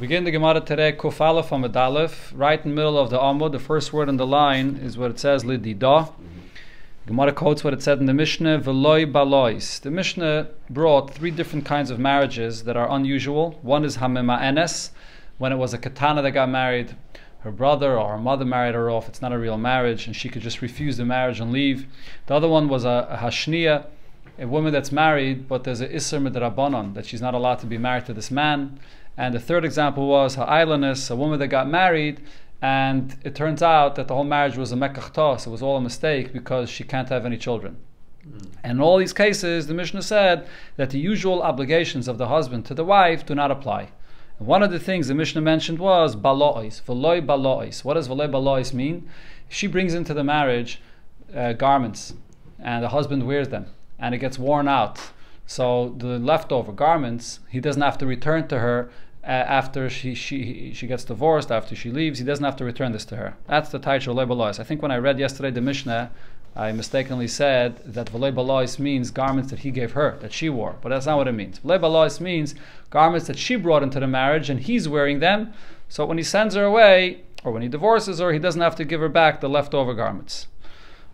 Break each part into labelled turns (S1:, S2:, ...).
S1: Begin the Gemara today, Kuf Aleph Amud Aleph, right in the middle of the Amud. The first word on the line is what it says, Lidida. Gemara quotes what it said in the Mishnah, Veloi Balois. The Mishnah brought three different kinds of marriages that are unusual. One is Hamema'enes, when it was a katana that got married, her brother or her mother married her off, it's not a real marriage, and she could just refuse the marriage and leave. The other one was a Hashniya, a woman that's married, but there's a Isser Midrabanan, that she's not allowed to be married to this man. And the third example was Ha'ailanis, a woman that got married, and it turns out that the whole marriage was a mekachtos, it was all a mistake because she can't have any children. And in all these cases, the Mishnah said that the usual obligations of the husband to the wife do not apply. And one of the things the Mishnah mentioned was balois, veloi balois. What does veloi balois mean? She brings into the marriage garments, and the husband wears them, and it gets worn out. So the leftover garments, he doesn't have to return to her after she gets divorced, after she leaves. He doesn't have to return this to her. That's the title of Veloi Balois. I think when I read yesterday the Mishnah, I mistakenly said that Veloi Balois means garments that he gave her, that she wore. But that's not what it means. Veloi Balois means garments that she brought into the marriage and he's wearing them. So when he sends her away, or when he divorces her, he doesn't have to give her back the leftover garments.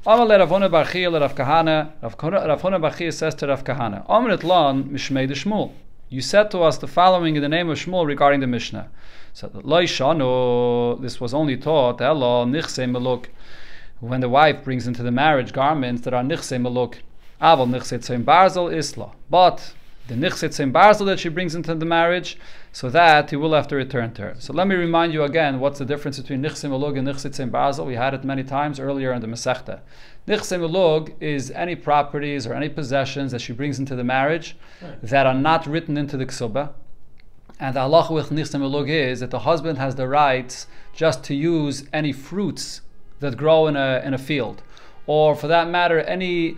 S1: Rav Huna bar Chiya says to Rav Kahana, Amrit lan mishmei de Shmuel. You said to us the following in the name of Shmuel regarding the Mishnah. So Lo shano, this was only taught Elo nichse meluk, when the wife brings into the marriage garments that are nichse meluk. Aval nichse tzeim barzel isla. But the nichse tzeim barzel that she brings into the marriage, so that he will have to return to her. So let me remind you again, what's the difference between nichse melug and nichse tzeim barzel? We had it many times earlier in the Masechta. Nichse melug is any properties or any possessions that she brings into the marriage that are not written into the Kesubos. And the halacha with nichse melug is that the husband has the rights just to use any fruits that grow in a field, or for that matter, any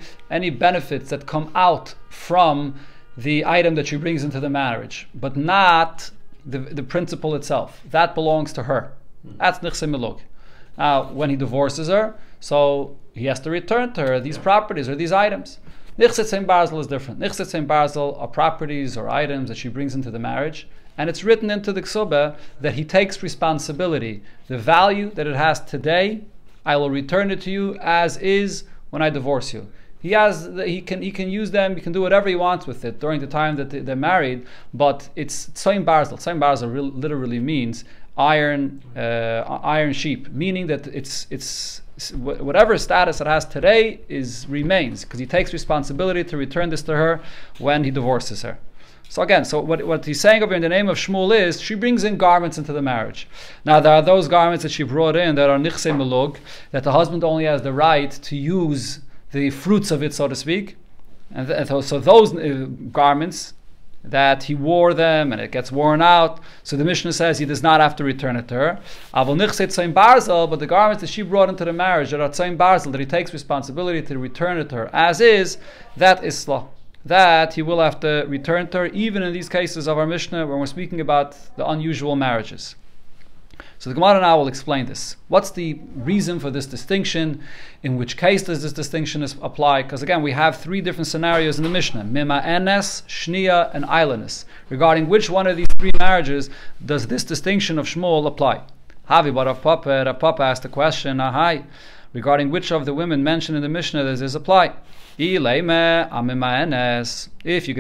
S1: benefits that come out from the item that she brings into the marriage, but not the principle itself. That belongs to her. That's nichse melug. Now, when he divorces her, so he has to return to her these properties or these items. Nichse tzeim barzel is different. Nichse tzeim barzel are properties or items that she brings into the marriage, and it's written into the Kesubos that he takes responsibility. The value that it has today, I will return it to you as is when I divorce you. He can use them. He can do whatever he wants with it during the time that they're married. But it's tzeim barzel. Tzeim barzel literally means iron sheep, meaning that it's whatever status it has today remains, because he takes responsibility to return this to her when he divorces her. So again, what he's saying over in the name of Shmuel is she brings in garments into the marriage. Now there are those garments that she brought in that are nichse melug, that the husband only has the right to use the fruits of it, so to speak. And so those garments, that he wore them and it gets worn out, so the Mishnah says he does not have to return it to her. Avol nichse tzeim barzel, but the garments that she brought into the marriage that are tzeim barzel, that he takes responsibility to return it to her as is, that is isla. That he will have to return to her, even in these cases of our Mishnah when we're speaking about the unusual marriages. So the Gemara now will explain this. What's the reason for this distinction? In which case does this distinction apply? Because again, we have three different scenarios in the Mishnah: Mima'enes, Shniya, and Ailanis. Regarding which one of these three marriages does this distinction of Shmuel apply? Havi, but Rav Papa asked the question, regarding which of the women mentioned in the Mishnah does this apply? If you're going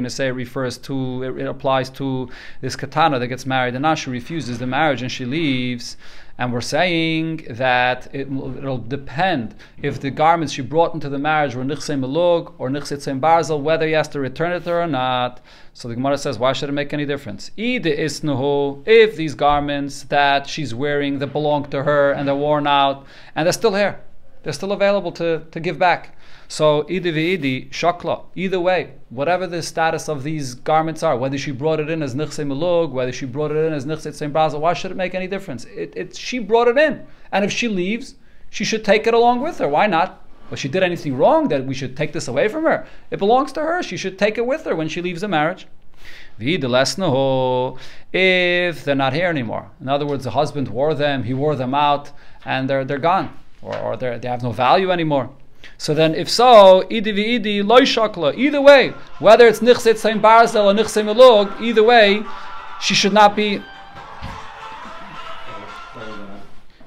S1: to say it applies to this katana that gets married, and now she refuses the marriage and she leaves, and we're saying that it'll depend if the garments she brought into the marriage were nichse melug or nichse tzeim barzel, whether he has to return it to her or not. So the Gemara says, why should it make any difference? If these garments that she's wearing that belong to her and they're worn out and they're still here, they're still available to give back. So either way, whatever the status of these garments are, whether she brought it in as nichse melug, whether she brought it in as nichse tzeim barzel, why should it make any difference? She brought it in, and if she leaves, she should take it along with her. Why not? Well, she did anything wrong that we should take this away from her? It belongs to her. She should take it with her when she leaves the marriage. If they're not here anymore, in other words, the husband wore them, he wore them out, and they're gone, or they have no value anymore. So then, if so, either way, whether it's nichse tzeim barzel or nichse melug, either way, she should not be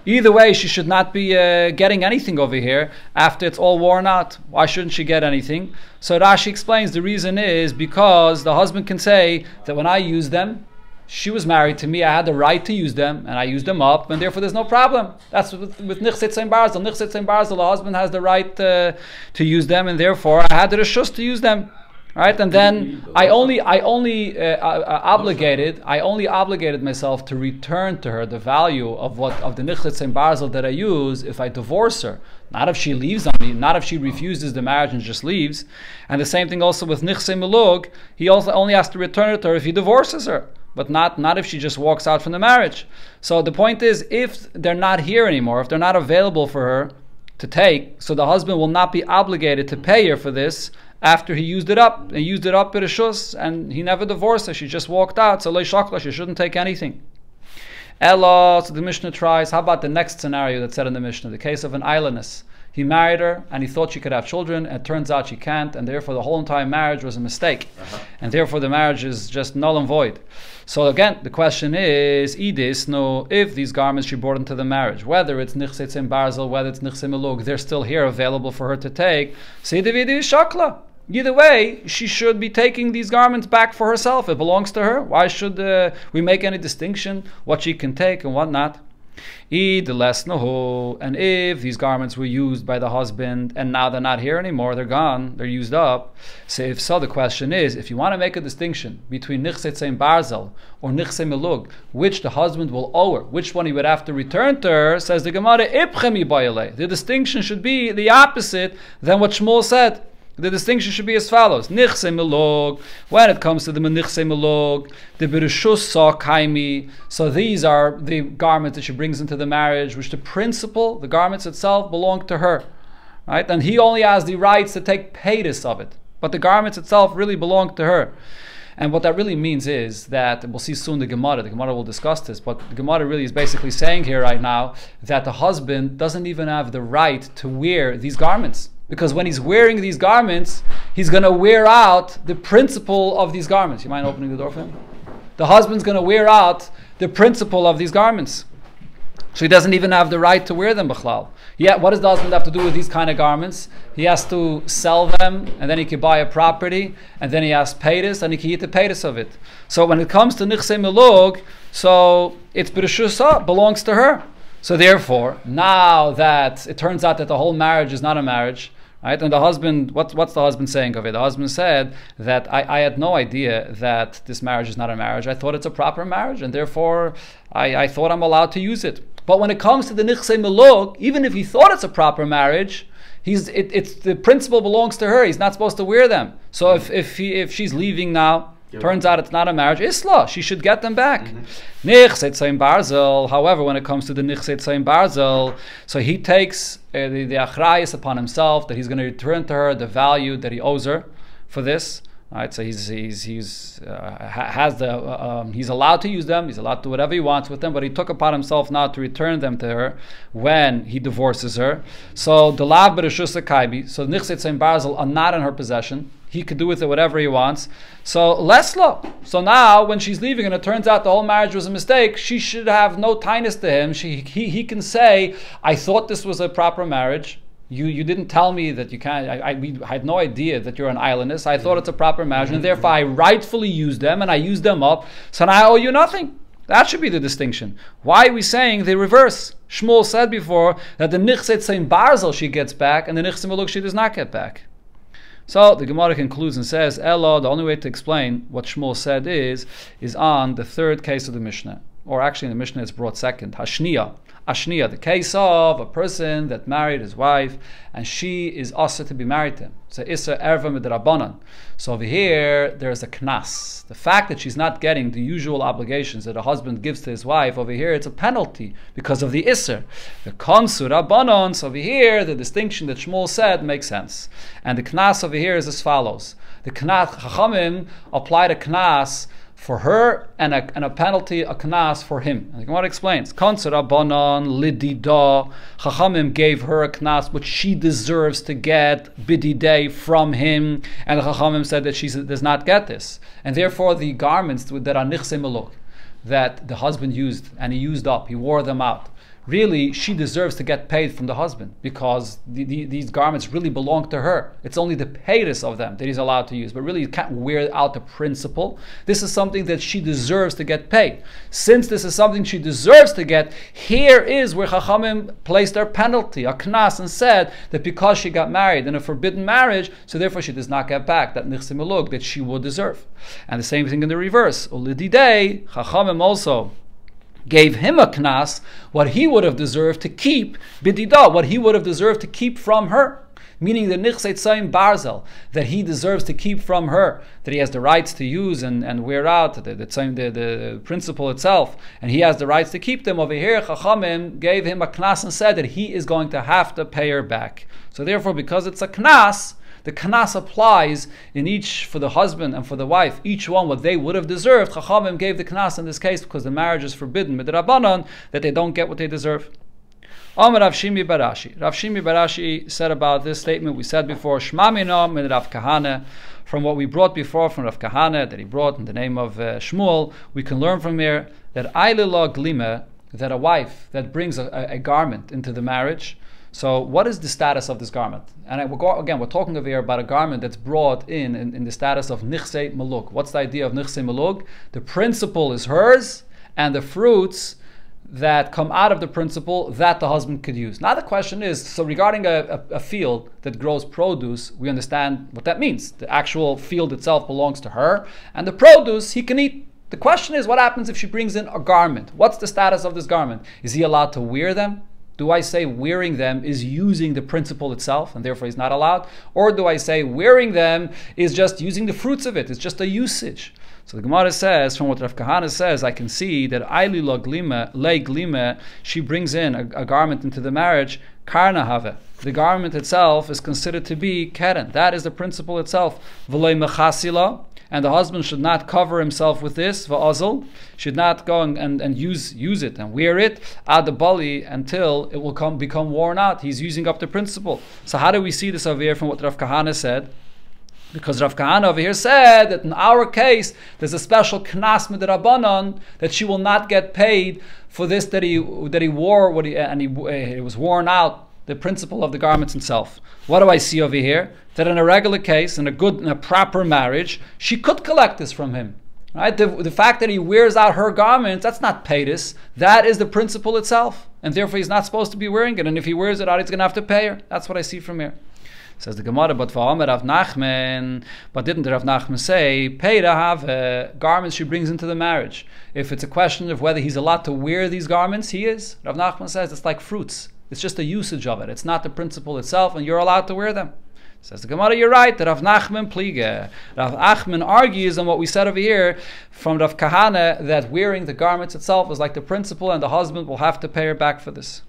S1: Either way, she should not be getting anything over here after it's all worn out. Why shouldn't she get anything? So Rashi explains the reason is because the husband can say that when I use them, she was married to me, I had the right to use them, and I used them up, and therefore there's no problem. That's with Nichset Sein Barzel. Nichset Sein Barzel, the husband has the right to use them, and therefore I had the reshus to use them. Right, and then I only obligated myself to return to her the value of the nichlet sein barzel that I use if I divorce her. Not if she leaves on me, not if she refuses the marriage and just leaves. And the same thing also with nichse milug. He also only has to return it to her if he divorces her, but not if she just walks out from the marriage. So the point is, if they're not here anymore, if they're not available for her to take, so the husband will not be obligated to pay her for this after he used it up. He used it up at a shus, and he never divorced her. She just walked out. So she shouldn't take anything. Ella, so the Mishnah tries. How about the next scenario that's said in the Mishnah? The case of an islandess. He married her, and he thought she could have children, and it turns out she can't, and therefore the whole entire marriage was a mistake. And therefore the marriage is just null and void. So again, the question is, if these garments she brought into the marriage, whether it's nichset sein barzel, whether it's nichse milug, they're still here available for her to take, shakla. Either way, she should be taking these garments back for herself. It belongs to her. Why should we make any distinction what she can take and what not? And if these garments were used by the husband and now they're not here anymore, they're gone, they're used up. So if so, the question is, if you want to make a distinction between nichset sein barzel or nichse milug, which the husband will owe her, which one he would have to return to her, says the Gemara, the distinction should be the opposite than what Shmuel said. The distinction should be as follows. Nichse milog, when it comes to the nichse milog, the bereshus sa kaimi, so these are the garments that she brings into the marriage, which the principle, the garments itself, belong to her. Right? And he only has the rights to take paytis of it. But the garments itself really belong to her. And what that really means is that, and we'll see soon the Gemara will discuss this, but the Gemara really is basically saying here right now that the husband doesn't even have the right to wear these garments. Because when he's wearing these garments, he's going to wear out the principle of these garments. You mind opening the door for him? The husband's going to wear out the principle of these garments. So he doesn't even have the right to wear them, b'chlal. Yeah, what does the husband have to do with these kind of garments? He has to sell them, and then he can buy a property, and then he has paytis, and he can eat the paytis of it. So when it comes to nichse milog, so it's b'reshusah, belongs to her. So therefore, now that it turns out that the whole marriage is not a marriage, right? And the husband, what's the husband saying of it? The husband said that I had no idea that this marriage is not a marriage. I thought it's a proper marriage, and therefore I thought I'm allowed to use it. But when it comes to the nichse milog, even if he thought it's a proper marriage, it's the principle belongs to her. He's not supposed to wear them. So if she's leaving now, turns out it's not a marriage, Isla, she should get them back. Nichset sein barzel, however, when it comes to the nichset sein barzel, so he takes the achrayus upon himself that he's going to return to her the value that he owes her for this. Right, so he's allowed to use them. He's allowed to do whatever he wants with them, but he took upon himself now to return them to her when he divorces her. So the lav b'reshus kaibi, so nichset sein barzel are not in her possession. He could do with it whatever he wants. So leslo. So now when she's leaving and it turns out the whole marriage was a mistake, she should have no tinus to him. He can say, I thought this was a proper marriage. You didn't tell me that you can't. I had no idea that you're an islandess. I thought it's a proper marriage, and therefore I rightfully used them, and I used them up. So now I owe you nothing. That should be the distinction. Why are we saying the reverse? Shmuel said before that the nichset sein barzel she gets back, and the nichse milug she does not get back. So the Gemara concludes and says, Ella, the only way to explain what Shmuel said is on the third case of the Mishnah. Or actually in the Mishnah it's brought second, Hashniya. Ashniya, the case of a person that married his wife and she is also to be married to him. So Issa Erva Midrabanan. So over here there's a knas. The fact that she's not getting the usual obligations that a husband gives to his wife, over here it's a penalty because of the Isser. The Konsur Rabbanon, so over here the distinction that Shmuel said makes sense. And the knas over here is as follows. The knas, Chachamim applied a knas for her and a penalty, a knas for him. And the Gemara explains, Konsur Rabbanon lidida, Chachamim gave her a knas which she deserves to get bididei from him, and the Chachamim said that she does not get this, and therefore the garments that are nichse milug, that the husband used and he used up, he wore them out. really she deserves to get paid from the husband, because these garments really belong to her. It's only the payers of them that he's allowed to use, but really you can't wear out the principle. This is something that she deserves to get paid. Since this is something she deserves to get, here is where Chachamim placed their penalty, a knas, and said that because she got married in a forbidden marriage, so therefore she does not get back that nichse melug that she would deserve. And the same thing in the reverse. Ulididei, Chachamim also gave him a knas, what he would have deserved to keep, bidida, what he would have deserved to keep from her. Meaning the nichse tzayim barzel, that he deserves to keep from her, that he has the rights to use and wear out, the principle itself, and he has the rights to keep them. Over here, Chachamim gave him a knas and said that he is going to have to pay her back. So therefore, because it's a knas, the knas applies in each, for the husband and for the wife, each one what they would have deserved. Chachamim gave the knas in this case because the marriage is forbidden, midrabanan, that they don't get what they deserve. Amar Rav Shimi Barashi. Rav Shimi Barashi said about this statement we said before, Shma mina min Rav Kahana, from what we brought before from Rav Kahana, that he brought in the name of Shmuel, we can learn from here that Ailila Glima, that a wife that brings a garment into the marriage. So what is the status of this garment? And we're talking over here about a garment that's brought in the status of nichse melug. What's the idea of nichse melug? The principle is hers, and the fruits that come out of the principle that the husband could use. Now the question is, so regarding a field that grows produce, we understand what that means. The actual field itself belongs to her, and the produce he can eat. The question is, what happens if she brings in a garment? What's the status of this garment? Is he allowed to wear them? Do I say wearing them is using the principle itself and therefore he's not allowed? Or do I say wearing them is just using the fruits of it? It's just a usage. So the Gemara says, from what Rav Kahana says, I can see that Aili lo glima, le glima, she brings in a garment into the marriage, karna have. The garment itself is considered to be keren. That is the principle itself. V'lei mechasila, and the husband should not cover himself with this, v'azl, should not go and use it and wear it, ad bali, until it will become worn out. He's using up the principle. So how do we see this over here from what Rav Kahana said? Because Rav Kahana over here said that in our case, there's a special knas midrabanan that she will not get paid for this that he wore, it was worn out, the principle of the garments itself. What do I see over here? That in a regular case, in a proper marriage, she could collect this from him. Right? The fact that he wears out her garments, that's not paytis. That is the principle itself. And therefore he's not supposed to be wearing it. And if he wears it out, he's going to have to pay her. That's what I see from here. Says the Gemara, but for Rav Nachman, but didn't Rav Nachman say, pay to have garments she brings into the marriage? If it's a question of whether he's allowed to wear these garments, he is. Rav Nachman says it's like fruits. It's just a usage of it. It's not the principle itself, and you're allowed to wear them. Says the Gemara, you're right, that Rav Nachman pliege. Rav Achman argues on what we said over here from Rav Kahana, that wearing the garments itself is like the principle, and the husband will have to pay her back for this.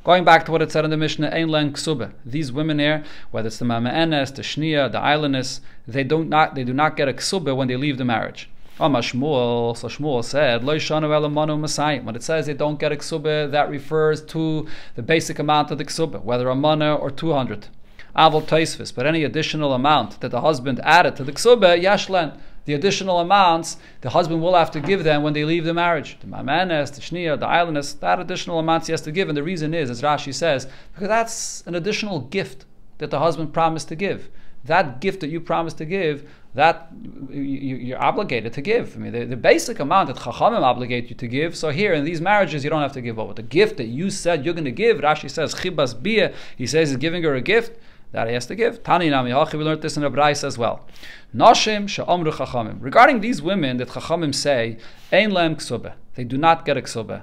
S1: Going back to what it said in the Mishnah, Ein len ksube. These women here, whether it's the Mama'enes, the Shnia, the Islandess, they do not get a ksube when they leave the marriage. Shmuel, so Shmuel said, Lo yishanu ela manu masayim. When it says they don't get a ksube, that refers to the basic amount of the ksube, whether a mana or 200. Avol Taisvis, but any additional amount that the husband added to the ksube, yashlen. The additional amounts the husband will have to give them when they leave the marriage. The Mamanes, the Shnia, the Islandess, that additional amounts he has to give. And the reason is, as Rashi says, because that's an additional gift that the husband promised to give. That gift that you promised to give, that you're obligated to give. I mean, the basic amount that Chachamim obligate you to give. So here in these marriages, you don't have to give over. The gift that you said you're going to give, Rashi says, Chibas Bia, he says he's giving her a gift that he has to give. Tani Nami Hachi, we learned this in the Brais as well. Nashim she'amru Chachamim. Regarding these women that Chachamim say, Ein lehem ksubeh, they do not get a ksubeh.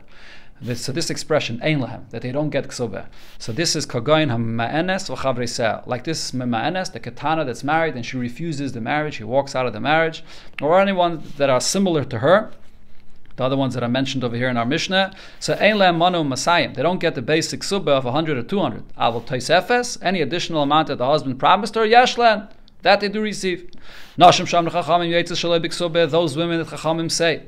S1: So this expression, Ein lehem, that they don't get ksubeh. So this is Kagoyin ha'ma'enes v'chavreiseh. Like this ma'enes, the ketana that's married and she refuses the marriage, she walks out of the marriage, or anyone that are similar to her. The other ones that I mentioned over here in our Mishnah. So Ein lehem manu masayim. They don't get the basic ksubeh of 100 or 200. Avol Taisefes, any additional amount that the husband promised her, yashlen, that they do receive. Nashim Sham Chachamim Yeitzes Shalei B'Ksubeh, those women that Chachamim say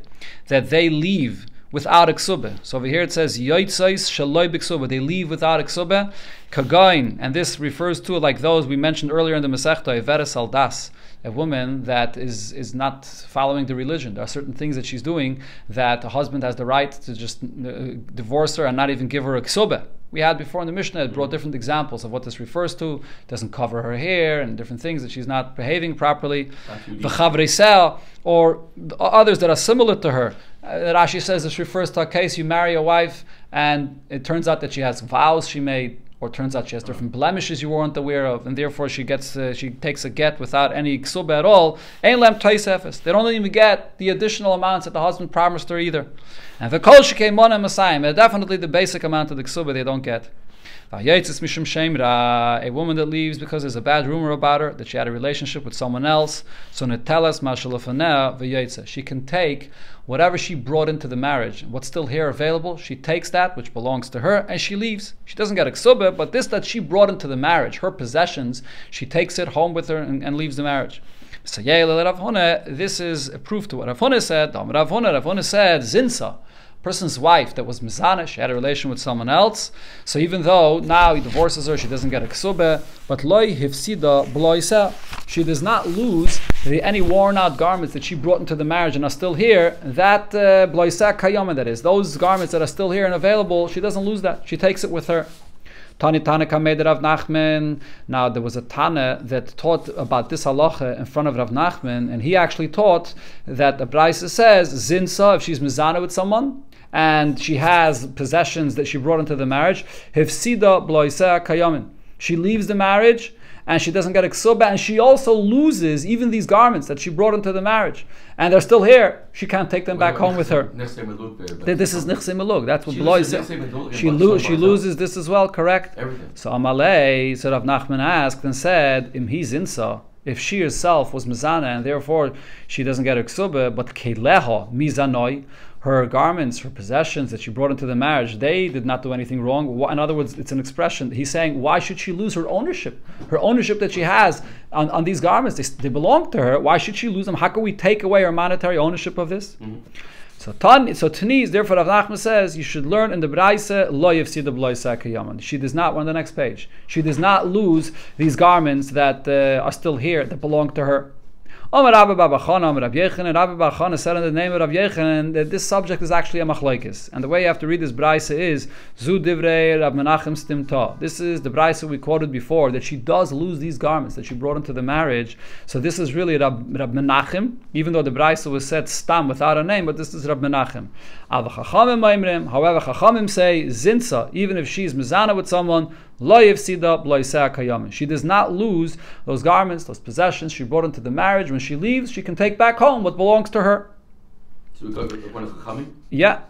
S1: that they leave without a ksubeh. So over here it says Yeitzes Shalei B'Ksubeh, they leave without a ksubeh. Kagain, and this refers to like those we mentioned earlier in the Masechta, Iveres Aldas. a woman that is not following the religion. There are certain things that she's doing that the husband has the right to just divorce her and not even give her a kesubos. We had before in the Mishnah, it brought different examples of what this refers to. It doesn't cover her hair and different things that she's not behaving properly. Or others that are similar to her. Rashi says this refers to a case you marry a wife and it turns out that she has vows she made, or turns out she has different blemishes you weren't aware of, and therefore she takes a get without any kesubos at all. Ein lem toisefes. They don't even get the additional amounts that the husband promised her either. And for kol shekei monem masayim, definitely the basic amount of the kesubos they don't get. A woman that leaves because there's a bad rumor about her, that she had a relationship with someone else, so netelas mashalafaneh v'yetze. She can take whatever she brought into the marriage, what's still here available, she takes that which belongs to her and she leaves. She doesn't get a kesubos, but this that she brought into the marriage, her possessions, she takes it home with her and leaves the marriage. This is a proof to what Rav Huna said. Rav Huna said, Zinsa, person's wife that was mizana, she had a relation with someone else. So even though now he divorces her, she doesn't get a kesubos, but loy hifsida b'loisa, she does not lose any worn out garments that she brought into the marriage and are still here. That b'loisa kayama, that is, those garments that are still here and available, she doesn't lose that. She takes it with her. Tani Tana Kamed Rav Nachman. Now there was a Tana that taught about this halacha in front of Rav Nachman, and he actually taught that the Braisa says Zinsa, if she's mizana with someone and she has possessions that she brought into the marriage, Hifsida Bloisea Kayamin. She leaves the marriage and she doesn't get a kesubos, and she also loses even these garments that she brought into the marriage, and they're still here. She can't take them back home with her. This is nichse melug. That's what Blois said. She loses this as well. Correct. Everything. So Amalei, so Rav Nachman asked and said, Im hi zinsa, if she herself was mizana and therefore she doesn't get a kesubos, but keleha mizanoi, her garments, her possessions that she brought into the marriage, they did not do anything wrong. In other words, it's an expression. He's saying, why should she lose her ownership? Her ownership that she has on these garments, they belong to her. Why should she lose them? How can we take away her monetary ownership of this? Mm-hmm. So Taniz, therefore Rav Nachman says, you should learn in the Braisa, lo yefsida b'loisa kayaman. She does not, we're on the next page, she does not lose these garments that are still here, that belong to her. Rabbi Bachana said in the name of Rav Yechanan that this subject is actually a machlokes, and the way you have to read this brayse is Zu divrei Rav Menachem stimta. This is the brayse we quoted before, that she does lose these garments that she brought into the marriage. So this is really Rav Menachem, even though the brayse was said stam without a name, but this is Rav Menachem. However, Chachamim say zinsa, even if she's mizana with someone, she does not lose those garments, those possessions she brought into the marriage. When she leaves, she can take back home what belongs to her.
S2: So we go to the point of Chachamim?
S1: Yeah.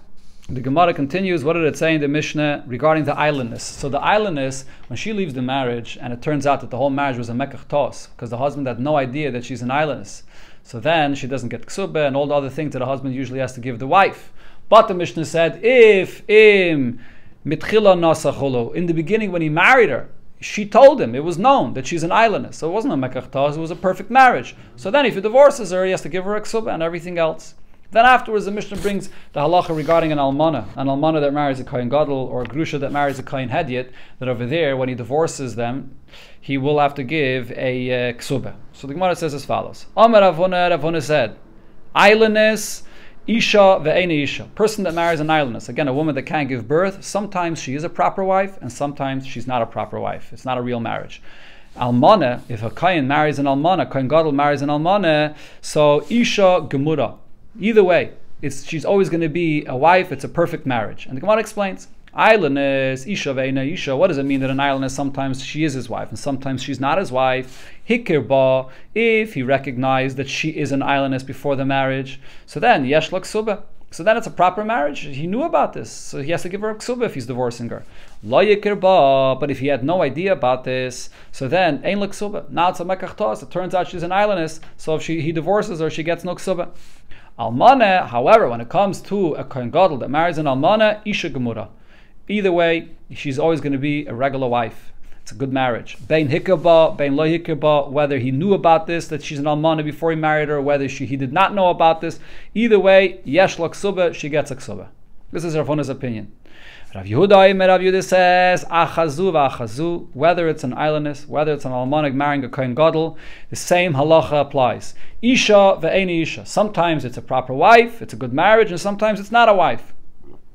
S1: The Gemara continues, what did it say in the Mishnah regarding the islandness? So the islandness, when she leaves the marriage, and it turns out that the whole marriage was a mekach tos, because the husband had no idea that she's an islandess. So then she doesn't get kesubos and all the other things that a husband usually has to give the wife. But the Mishnah said, in the beginning when he married her, she told him, it was known that she's an islandess. So it wasn't a mekach tos, it was a perfect marriage. So then if he divorces her, he has to give her a kesubos and everything else. Then afterwards the Mishnah brings the halacha regarding an almana that marries a kohen gadol, or a grusha that marries a kohen hedyot, that over there when he divorces them, he will have to give a kesubos. So the Gemara says as follows. Amar Rav Huna said, islandess, Isha ve'ena Isha, person that marries an islandess, again a woman that can't give birth, sometimes she is a proper wife and sometimes she's not a proper wife. It's not a real marriage. Almana, if a kohen marries an almana, kohen gadol marries an almana, so Isha gemura. Either way, she's always going to be a wife. It's a perfect marriage. And the Gemara explains, islandess, Isha ve'ena Isha. What does it mean that an islandess, sometimes she is his wife and sometimes she's not his wife? Hikirba, if he recognized that she is an islandess before the marriage, so then yesh la kesubos. So then it's a proper marriage. He knew about this, so he has to give her a kesubos if he's divorcing her. Lo yikirba, but if he had no idea about this, so then ein la kesubos. Now it's a mekach tos. It turns out she's an islandess, so if he divorces her, she gets no kesubos. Almana, however, when it comes to a kohen gadol that marries an almana, isha gemura. Either way, she's always going to be a regular wife. It's a good marriage. Bein hikirba, bein lo hikirba, whether he knew about this, that she's an almana before he married her, whether he did not know about this. Either way, yesh la kesubos, she gets a kesubos. This is Rav Huna's opinion. Rav Yehuda says, achazu v'achazu, whether it's an islandess, whether it's an almana marrying a kohen gadol, the same halacha applies. Isha ve'eni isha. Sometimes it's a proper wife, it's a good marriage, and sometimes it's not a wife.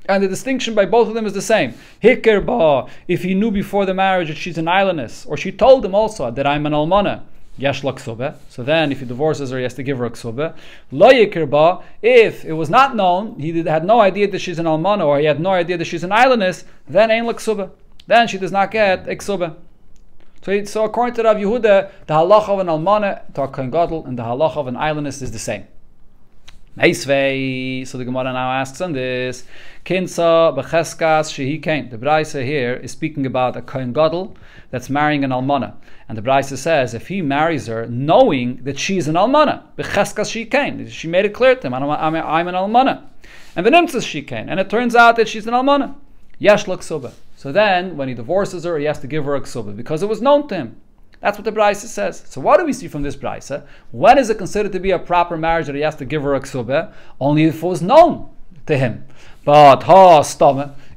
S1: And the distinction by both of them is the same. Hikir ba, if he knew before the marriage that she's an islandess, or she told him also that I'm an almana, yesh la ksubah. So then, if he divorces her, he has to give her a ksubah. Lo yikir ba, if it was not known, he had no idea that she's an almana, or he had no idea that she's an islandess, then ain la ksubah. Then she does not get a ksubah. So according to Rav Yehuda, the halacha of an almana to a kohen gadol and the halacha of an islandess is the same. Meisvei. So the Gemara now asks on this. Kinsa b'cheskas shehi kain. The Braisa here is speaking about a kohen gadol that's marrying an almana, and the Braisa says if he marries her knowing that she's an almana, b'cheskas shehi kain, she made it clear to him, I'm an almana, and v'nimtzas shehi kain, and it turns out that she's an almana, yesh la ksubah. So then, when he divorces her, he has to give her a ksubah because it was known to him. That's what the Braisa says. So what do we see from this Braisa? When is it considered to be a proper marriage that he has to give her a ksubah? Only if it was known to him. But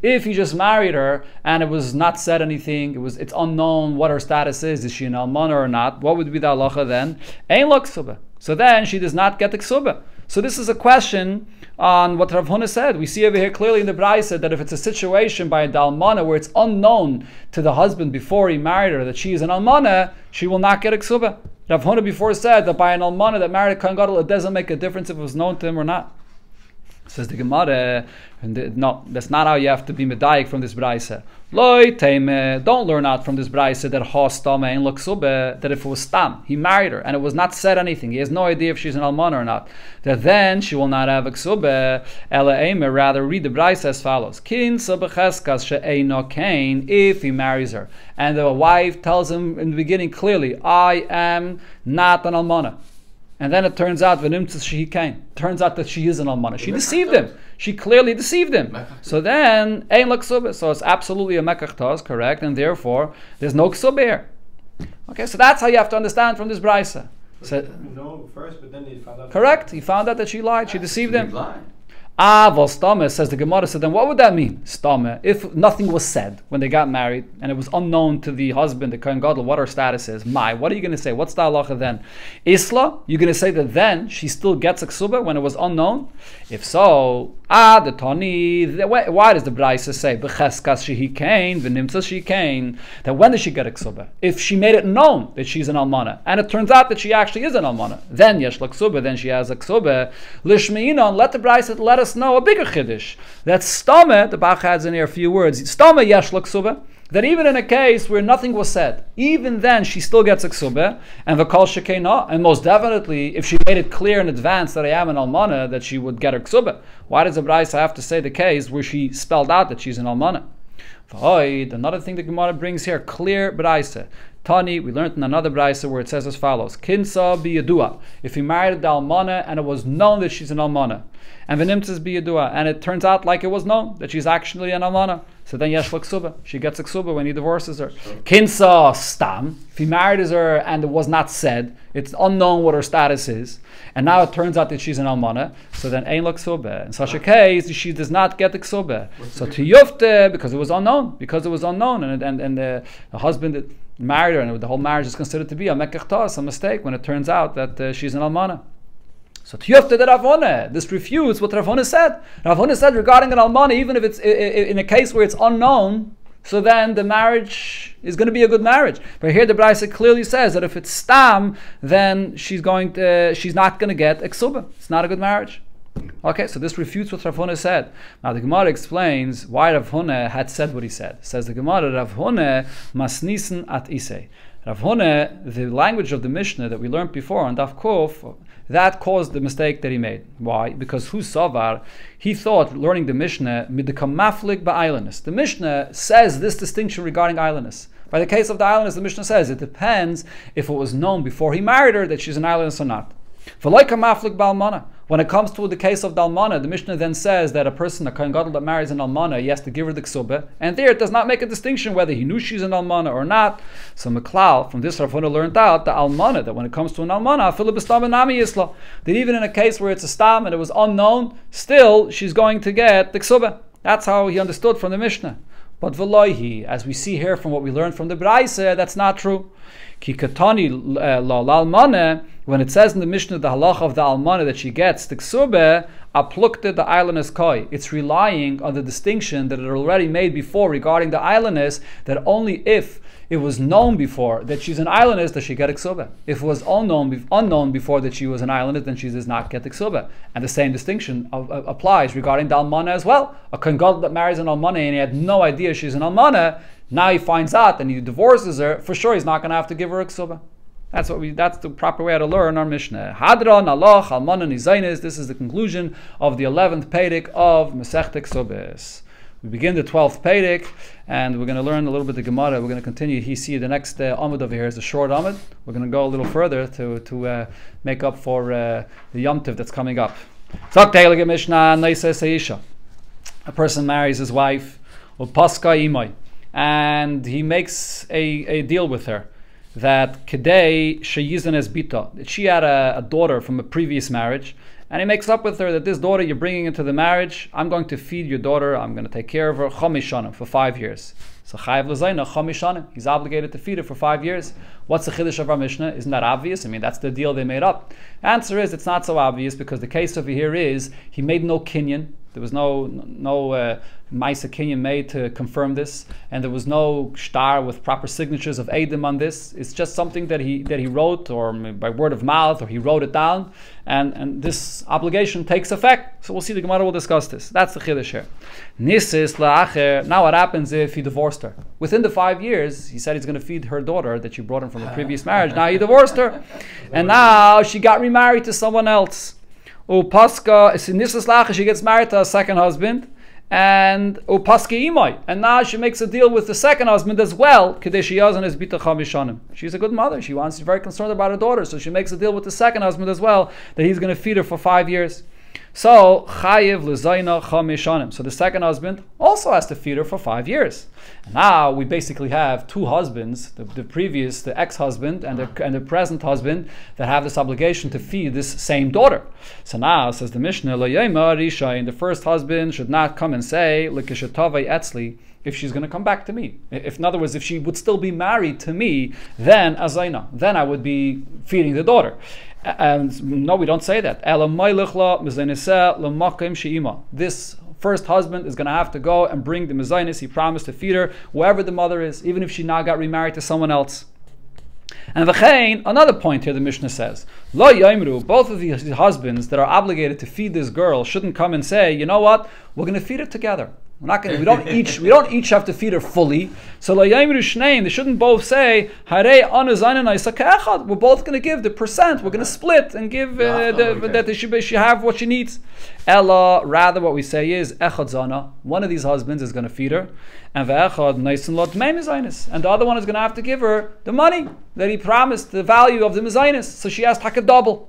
S1: if he just married her and it was not said anything, it's unknown what her status is she an almana or not, what would be the halacha then? Ein la ksubah. So then she does not get the ksubah. So this is a question on what Rav Huna said. We see over here clearly in the Braisa that if it's a situation by a dalmana where it's unknown to the husband before he married her that she is an almana, she will not get a ksubah. Rav Huna before said that by an almana that married a kohen gadol, it doesn't make a difference if it was known to him or not. Says the Gemara, no, that's not how you have to be medayik from this Braisa. Loi teime, don't learn out from this Braisa that ha stame ein la ksubah, that if it was stam, he married her and it was not said anything, he has no idea if she's an almana or not, that then she will not have a ksubah. Ela eime, rather read the Braisa as follows: Kin sabacheskas she'eino kain, if he marries her and the wife tells him in the beginning clearly, I am not an almana. And then it turns out turns out that she is an almana. She deceived him. She clearly deceived him. So then, ein la ksubah. So it's absolutely a mekach taz, correct, and therefore there's no ksubah here. Okay, so that's how you have to understand from this Braisa. So,
S3: no, first, but then he found out.
S1: Correct. He found out that she lied. She deceived him. Well, stame, says the Gemara. So then what would that mean? Stame, if nothing was said when they got married and it was unknown to the husband, the kohen gadol, what her status is. What are you going to say? What's the halacha then? Isla, you're going to say that then she still gets a ksubah when it was unknown? If so, the tani, why does the Braisa say b'cheskas shehi kain v'nimtzas shehi kain, that when does she get a ksubah? If she made it known that she's an almana and it turns out that she actually is an almana, then yesh la ksubah, then she has a ksubah. Lishmeinon, let the Braisa let us know a bigger chiddush. That stame, the Bach adds in here a few words, stame yesh la ksubah, that even in a case where nothing was said, even then she still gets a ksubah, and v'kol shekeina, and most definitely if she made it clear in advance that I am an almana, that she would get her ksubah. Why does the Braisa have to say the case where she spelled out that she's an almana? Another thing the Gemara brings here, clear Braisa. Tani, we learned in another Braisa where it says as follows: Kinsa biyadua. If he married the almana and it was known that she's an almana, and v'nimtzas biyadua, and it turns out like it was known that she's actually an almana, so then yesh la ksubah. She gets a ksubah when he divorces her. Kinsa stam. If he married her and it was not said, it's unknown what her status is, and now it turns out that she's an almana, so then ein la ksubah. In such a case, she does not get the ksubah. So to yufte, because it was unknown, and the husband that married her, and the whole marriage is considered to be a mekach tas, a mistake, when it turns out that she's an almana. So tiyufte de Rav Huna, this refutes what Rav Huna said. Rav Huna said regarding an almana, even if it's in a case where it's unknown, so then the marriage is going to be a good marriage. But here the Braisa clearly says that if it's stam, then she's not going to get a ksubah. It's not a good marriage. Okay, so this refutes what Rav Huna said. Now the Gemara explains why Rav Huna had said what he said. Says the Gemara, Rav Huna masnisen at isei. Rav Huna, the language of the Mishnah that we learned before on Daf Kuf, that caused the mistake that he made. Why? Because Hu Savar, he thought learning the Mishnah midikam maflik ba'aylanis. The Mishnah says this distinction regarding aylanis. By the case of the aylanis, the Mishnah says it depends if it was known before he married her that she's an aylanis or not. When it comes to the case of the almana, the Mishnah then says that a person, a kohen gadol that marries an almana, he has to give her the ksubah, and there it does not make a distinction whether he knew she's an almana or not. So Meklal, from this Rav Huna learned out the almana, that when it comes to an almana, that even in a case where it's a stam and it was unknown, still she's going to get the ksubah. That's how he understood from the Mishnah. But v'loihi, as we see here from what we learned from the Braise, that's not true. Ki katani l'almane, when it says in the Mishnah the halacha of the almane that she gets the ksube, aplukte the islandess koi. It's relying on the distinction that it already made before regarding the islandess, that only if it was known before that she's an islandess does she get a ksube. If it was unknown before that she was an islandess, then she does not get the ksube. And the same distinction applies regarding the almana as well. A kohen gadol that marries an almana and he had no idea she's an almana, now he finds out and he divorces her, for sure he's not going to have to give her a ksube. That's the proper way to learn our Mishnah. Hadron, Allah, Almana, Nizainis. This is the conclusion of the 11th Perek of Masechta Kesubos. We begin the 12th Perek, and we're going to learn a little bit of the Gemara. We're going to continue. The next Amud over here is a short Amud. We're going to go a little further to make up for the Yom Tov that's coming up. A person marries his wife, and he makes a deal with her that Kedei Sheyizan es Bita, that she had a daughter from a previous marriage, and he makes up with her that this daughter you're bringing into the marriage, I'm going to feed your daughter, I'm going to take care of her Chamishanim for 5 years. So Chayav L'Zayna Chamishanim, he's obligated to feed her for 5 years. What's the Chiddush of our Mishnah? Isn't that obvious? I mean, that's the deal they made up. Answer is, it's not so obvious, because the case over here is he made no kinyan. There was no Maisa Kinyan made to confirm this, and there was no shtar with proper signatures of Eidim on this. It's just something that he wrote, or by word of mouth, or he wrote it down, and this obligation takes effect. So we'll see, the Gemara will discuss this. That's the Chiddush here. Nisis la'acher. Now what happens if he divorced her? Within the 5 years, he said he's going to feed her daughter that she brought him from a previous marriage. Now he divorced her, and now she got remarried to someone else. Upaska, she gets married to a second husband, and Upaska Imai, and now she makes a deal with the second husband as well. She's a good mother. She's very concerned about her daughter, so she makes a deal with the second husband as well that he's going to feed her for 5 years. So Chayiv L'Zayna Chamishanim. So the second husband also has to feed her for 5 years. Now we basically have two husbands, the ex-husband and the present husband, that have this obligation to feed this same daughter. So now, says the Mishnah, the first husband should not come and say, if she's going to come back to me. If, in other words, if she would still be married to me, then Azayna, then I would be feeding the daughter. And no, we don't say that. This first husband is going to have to go and bring the mezainis. He promised to feed her wherever the mother is, even if she now got remarried to someone else. And v'chein, another point here the Mishnah says, Lo yaimru, both of these husbands that are obligated to feed this girl shouldn't come and say, you know what, we're going to feed her together. We don't each have to feed her fully. So they shouldn't both say, we're both going to give the percent, we're going to split and give that she have what she needs. Ella, rather what we say is, one of these husbands is going to feed her, and the other one is going to have to give her the money that he promised, the value of the mezainis. So she has to take a double.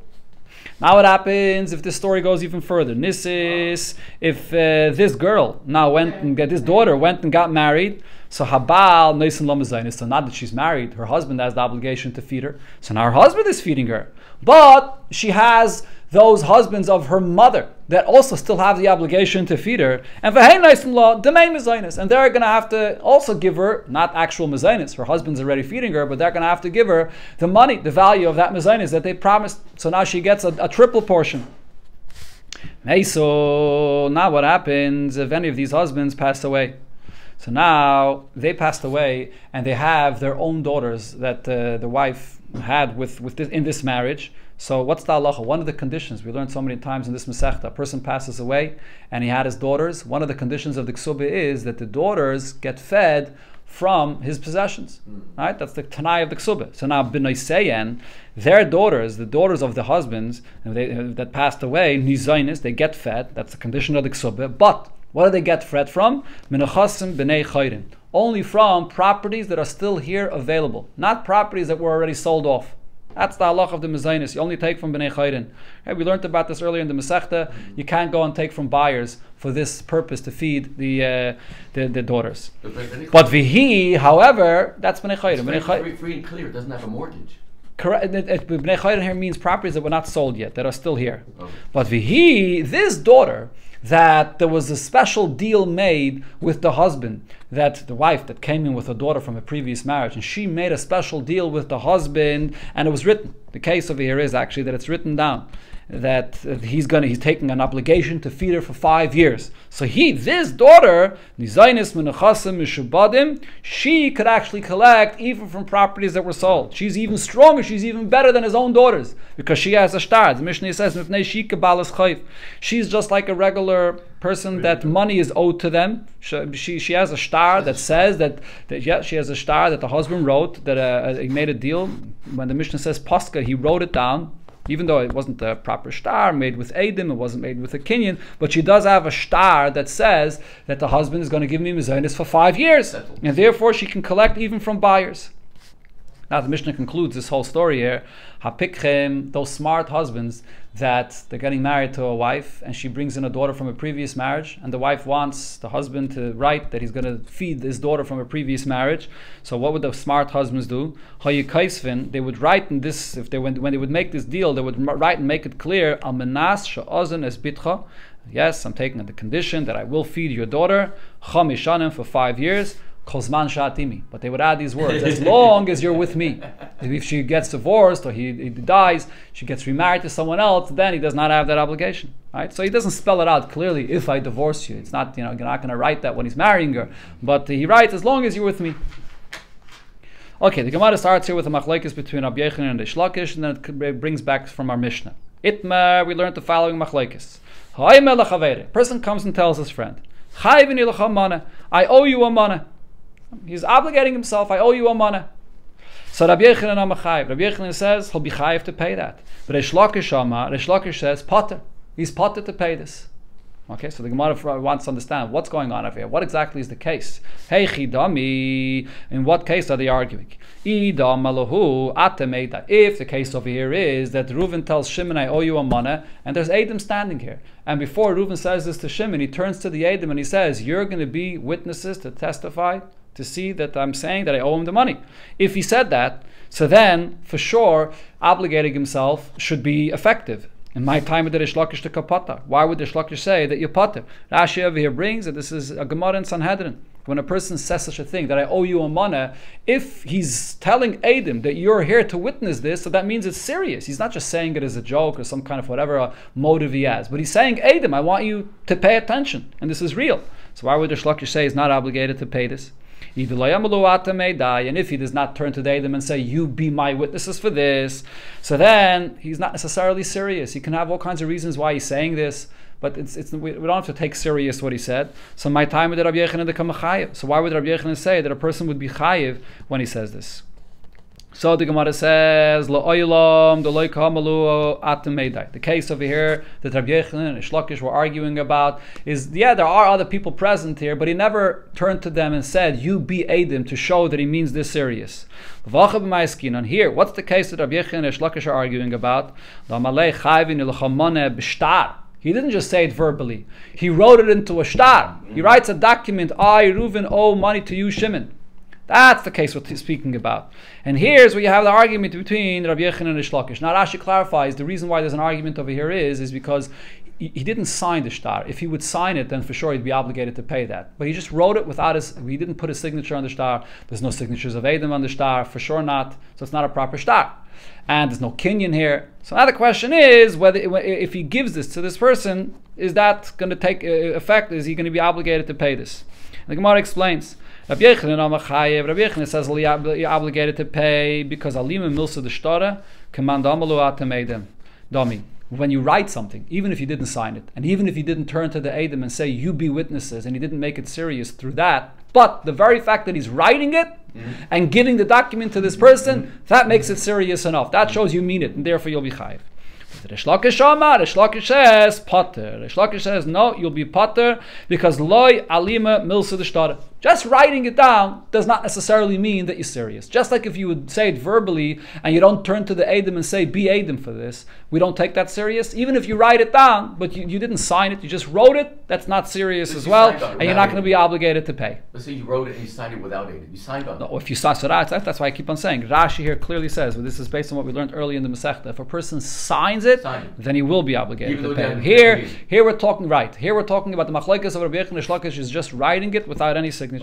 S1: Now what happens if this story goes even further? Nisis, if this girl now this daughter went and got married, so Habal Noisin Lo Mezainis, so now that she's married, her husband has the obligation to feed her. So now her husband is feeding her. But she has those husbands of her mother that also still have the obligation to feed her. And for hey Noisin Lo, Demei Mezainis, and they're going to have to also give her, not actual Mezainis, her husband's already feeding her, but they're going to have to give her the money, the value of that Mezainis that they promised. So now she gets a triple portion. Hey, so now what happens if any of these husbands pass away? So now they passed away and they have their own daughters that the wife had in this marriage. So what's the halacha? One of the conditions, we learned so many times in this Masechta, a person passes away and he had his daughters. One of the conditions of the Kesubos is that the daughters get fed from his possessions. Right? That's the Tanai of the Kesubos. So now B'nai Seyen, their daughters, the daughters of the husbands that passed away, Nizainis, they get fed. That's the condition of the Kesubos. But what do they get fed from? Minachasim b'nei chayrin. Only from properties that are still here available, not properties that were already sold off. That's the halach of the mezainis. You only take from b'nei chayrin. Okay, we learned about this earlier in the Masechta. You can't go and take from buyers for this purpose to feed the daughters. But vihi, however, that's b'nei chayrin.
S2: Free and clear. It doesn't have a mortgage.
S1: Correct. B'nei chayrin here means properties that were not sold yet, that are still here. Okay. But vihi, this daughter that there was a special deal made with the husband, that the wife that came in with a daughter from a previous marriage, and she made a special deal with the husband, and it was written. The case over here is actually that it's written down that he's taking an obligation to feed her for 5 years. So this daughter, she could actually collect even from properties that were sold. She's even stronger, she's even better than his own daughters, because she has a star. The Mishnah says, she's just like a regular person that money is owed to them. She has a star that says that she has a star that the husband wrote, that he made a deal. When the Mishnah says Pascha, he wrote it down, even though it wasn't a proper star made with Eidim, it wasn't made with a Kinyan, but she does have a star that says that the husband is going to give me Mizainis for 5 years, and therefore she can collect even from buyers. Now the Mishnah concludes this whole story here. Hapikchem, those smart husbands that they're getting married to a wife, and she brings in a daughter from a previous marriage, and the wife wants the husband to write that he's going to feed his daughter from a previous marriage. So what would the smart husbands do? They would write in this, when they would make this deal, they would write and make it clear, Almanas she'ozen es bitcha. Yes, I'm taking the condition that I will feed your daughter chamishanim for 5 years. Kozman shatimi, but they would add these words: as long as you're with me. If she gets divorced or he dies, she gets remarried to someone else, then he does not have that obligation. Right? So he doesn't spell it out clearly. If I divorce you, it's not, you're not going to write that when he's marrying her, but he writes as long as you're with me. Okay, the Gemara starts here with a machlekes between Rabbi Yochanan and Reish Lakish, and then it brings back from our Mishnah. Itmar, we learned the following machlekes. A person comes and tells his friend, I owe you a mana. He's obligating himself. I owe you a mana. So Rabbi Yochanan Amachayev. Rabbi Yochanan says he'll be chayev to pay that. But Reish Lakish says pater. He's pater to pay this. Okay, so the Gemara wants to understand what's going on over here. What exactly is the case? Hey chidami. In what case are they arguing? Idam malahu atemeida. If the case over here is that Reuven tells Shimon, I owe you a mana, and there's Edom standing here, and before Reuven says this to Shimon, he turns to the Edom and he says, you're going to be witnesses to testify to see that I'm saying that I owe him the money. If he said that, so then for sure obligating himself should be effective. In my time with the Reish Lakish to kapata. Why would the Reish Lakish say that you're pater? Rashi over here brings that this is a Gemara in Sanhedrin. When a person says such a thing, that I owe you a mana, if he's telling Edom that you're here to witness this, so that means it's serious. He's not just saying it as a joke or some kind of whatever motive he has, but he's saying, Edom, I want you to pay attention, and this is real. So why would the Reish Lakish say he's not obligated to pay this? And if he does not turn to the Edom and say, you be my witnesses for this, so then he's not necessarily serious. He can have all kinds of reasons why he's saying this, but we don't have to take serious what he said. So my time with Rabbi Yochanan become a chayev. So why would Rabbi Yochanan say that a person would be chayev when he says this? So the Gemara says, the case over here that Rabbi Yochanan and Reish Lakish were arguing about is, there are other people present here, but he never turned to them and said, you be Edom, to show that he means this serious. And here, what's the case that Rabbi Yochanan and Reish Lakish are arguing about? He didn't just say it verbally. He wrote it into a shtar. He writes a document, I, Reuven, owe money to you, Shimon. That's the case what he's speaking about. And here's where you have the argument between Rabbi Yochanan and Reish Lakish. Now Rashi clarifies the reason why there's an argument over here is because he didn't sign the shtar. If he would sign it, then for sure he'd be obligated to pay that. But he just wrote it without he didn't put his signature on the shtar. There's no signatures of Edom on the shtar, for sure not. So it's not a proper shtar. And there's no kinyan here. So now the question is whether, if he gives this to this person, is that going to take effect? Is he going to be obligated to pay this? And the Gemara explains. Rabbi Yochanan says you're obligated to pay because alima milsa the shtara command amalu atamedem dami. When you write something, even if you didn't sign it, and even if you didn't turn to the Edom and say you be witnesses, and he didn't make it serious through that, but the very fact that he's writing it and giving the document to this person, that makes it serious enough. That shows you mean it, and therefore you'll be chayiv. Reish Lakish says pater. Reish Lakish says no, you'll be pater because loy alima milsa the shtar. Just writing it down does not necessarily mean that you're serious. Just like if you would say it verbally and you don't turn to the Eidim and say, be Eidim for this, we don't take that serious. Even if you write it down, but you didn't sign it, you just wrote it, that's not serious as well, and you're not going to be obligated to pay.
S2: Let's say you wrote it and you signed it without Eidim. You signed on it.
S1: No, if you sign, so that's why I keep on saying. Rashi here clearly says, well, this is based on what we learned early in the Masechta. If a person signs it, then he will be obligated to pay. Here we're talking right. Here we're talking about the Machlokes of Rabbi Yechon and Shlokish is just writing it without any signature.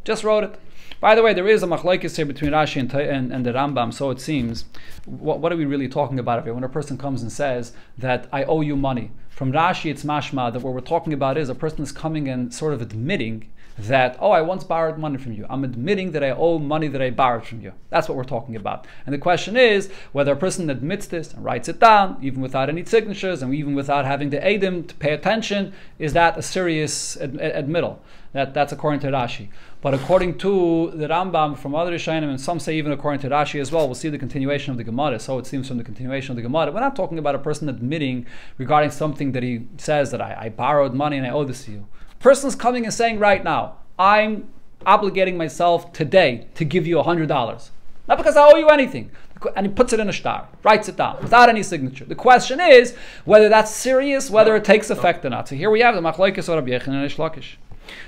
S1: Just wrote it. By the way, there is a machlokes here between Rashi and the Rambam, so it seems. What are we really talking about here? When a person comes and says that I owe you money. From Rashi, it's mashma that what we're talking about is a person is coming and sort of admitting that, oh, I once borrowed money from you. I'm admitting that I owe money that I borrowed from you. That's what we're talking about. And the question is whether a person admits this and writes it down, even without any signatures and even without having the Eidim to pay attention, is that a serious admittal? That's according to Rashi. But according to the Rambam from other Rishonim, and some say even according to Rashi as well, we'll see the continuation of the Gemara. So it seems from the continuation of the Gemara, we're not talking about a person admitting regarding something that he says that I borrowed money and I owe this to you. Person's coming and saying right now, I'm obligating myself today to give you $100. Not because I owe you anything. And he puts it in a star, writes it down, without any signature. The question is whether that's serious, whether it takes effect or not. So here we have the Machlokes of Rabbi Yechon and Shlokish.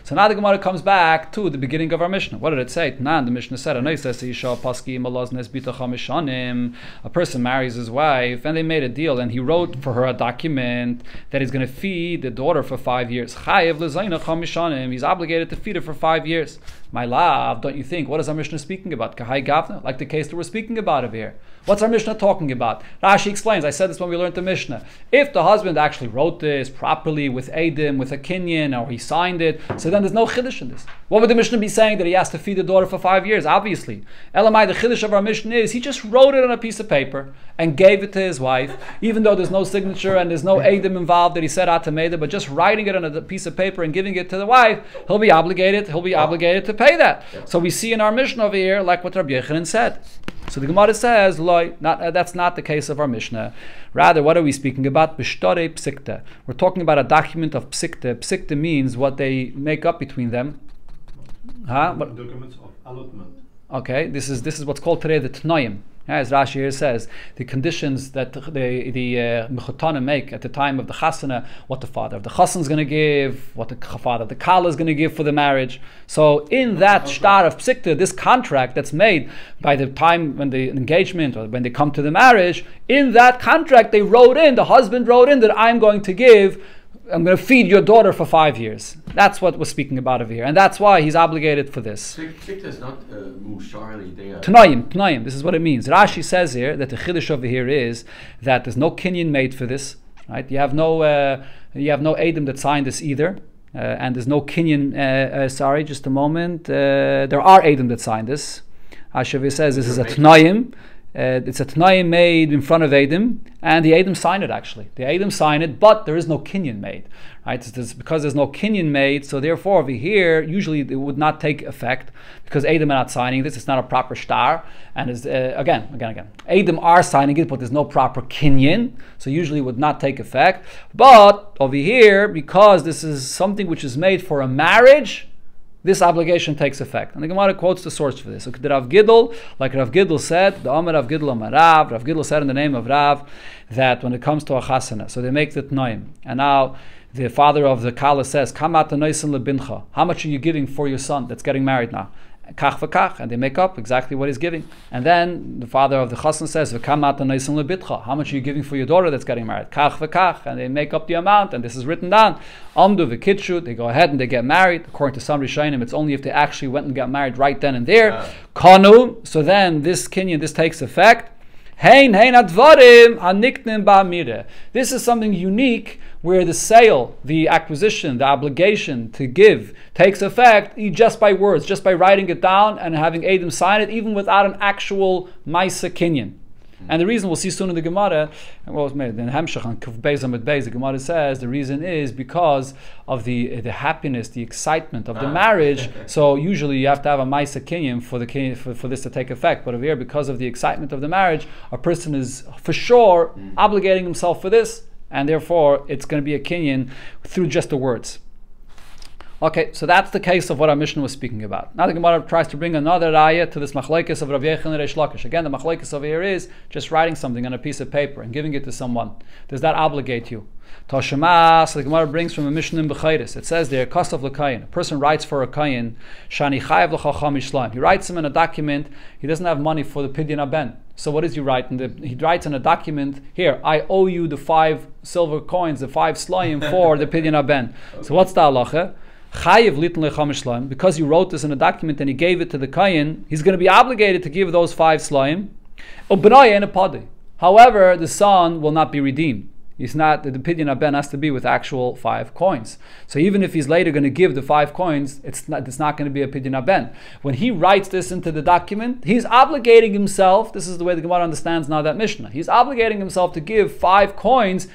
S1: So now the Gemara comes back to the beginning of our Mishnah. What did it say? The Mishnah said, a person marries his wife and they made a deal and he wrote for her a document that he's going to feed the daughter for 5 years. He's obligated to feed her for 5 years. My love, don't you think? What is our Mishnah speaking about? Kahai Gavna? Like the case that we're speaking about over here. What's our Mishnah talking about? Rashi explains, I said this when we learned the Mishnah. If the husband actually wrote this properly with Eidim, with a Kinyan, or he signed it, so then there's no Chiddush in this. What would the Mishnah be saying that he has to feed the daughter for 5 years? Obviously. Elamai, the Chiddush of our Mishnah is, he just wrote it on a piece of paper and gave it to his wife, even though there's no signature and there's no Eidim involved that he said Atameda, but just writing it on a piece of paper and giving it to the wife, he'll be obligated to pay that. So we see in our Mishnah over here, like what Rabbi Yechanan said. So the Gemara says, that's not the case of our Mishnah. Rather, what are we speaking about? B'shtore psikta. We're talking about a document of psikta. Psikta means what they make up between them.
S3: Documents of allotment.
S1: Okay, this is what's called today the Tnoim. As Rashi here says, the conditions that the Mechutanim make at the time of the Chasana, what the father of the Chassan is going to give, what the father of the Kala is going to give for the marriage. So in that shtar of Psikta, this contract that's made by the time when the engagement or when they come to the marriage, in that contract the husband wrote in that I'm going to feed your daughter for 5 years. That's what we're speaking about over here. And that's why he's obligated for this.
S2: Psikta is not musharli.
S1: Tnoim. This is what it means. Rashi says here that the chiddush over here is that there's no kinyan made for this. Right? You have no Eidim that signed this either. And there's no kinyan, sorry, just a moment. There are Eidim that signed this. Rashi says this is a Tnoim. It's a Tnaim made in front of Eidim, and the Eidim sign it actually. The Eidim sign it, but there is no Kinyan made. Right? It's because there's no Kinyan made, so therefore over here, usually it would not take effect, because Eidim are not signing this, it's not a proper shtar, and it's, again. Eidim are signing it, but there's no proper Kinyan, so usually it would not take effect. But over here, because this is something which is made for a marriage, this obligation takes effect. And the Gemara quotes the source for this. So Rav Gidl, like Rav Gidl said, the Amar Rav Gidl Amar Rav Gidl said in the name of Rav, that when it comes to a chasana, so they make the tnoim. And now the father of the Kala says, Kamat noisin lebincha. How much are you giving for your son that's getting married now? Kach v'kach, and they make up exactly what he's giving. And then the father of the chassan says, V'kamat noisin lebitcha. How much are you giving for your daughter that's getting married? Kach v'kach, and they make up the amount, and this is written down. Amdu v'kitshu, they go ahead and they get married. According to some Rishonim, it's only if they actually went and got married right then and there. Kanu, so then this kinyan, this takes effect. Hein advarim haniknim ba'amire. This is something unique where the sale, the acquisition, the obligation to give takes effect just by words, just by writing it down and having Eidim sign it, even without an actual Maisa Kinyan. And the reason we'll see soon in the Gemara, the Gemara says the reason is because of the happiness, the excitement of the marriage. So usually you have to have a Maisa Kinyan for this to take effect. But over here, because of the excitement of the marriage, a person is for sure obligating himself for this, and therefore it's going to be a Kinyan through just the words. Okay, so that's the case of what our Mishnah was speaking about. Now the Gemara tries to bring another raya to this machlokes of Rav Yechon and Reish Lakish. Again, the machlokes over here is just writing something on a piece of paper and giving it to someone. Does that obligate you? Toshema, so the Gemara brings from a Mishnah in Bechayris. It says there, cost of l'kayin. A person writes for a kayin, shani chayav l'chacham ishlam. He writes him in a document. He doesn't have money for the pidyon aben. So what does he write? He writes in a document, here, I owe you the 5 silver coins, the 5 slayim for the pidyon aben. Okay. So what's the halacha? Chayiv litin lecham ishlam. Because he wrote this in a document and he gave it to the kayin, he's going to be obligated to give those 5 slayim. However, the son will not be redeemed. He's not, the pidyon aben has to be with actual 5 coins. So even if he's later going to give the 5 coins, it's not going to be a pidyon aben. When he writes this into the document, he's obligating himself, this is the way the Gemara understands now that Mishnah, he's obligating himself to give 5 coins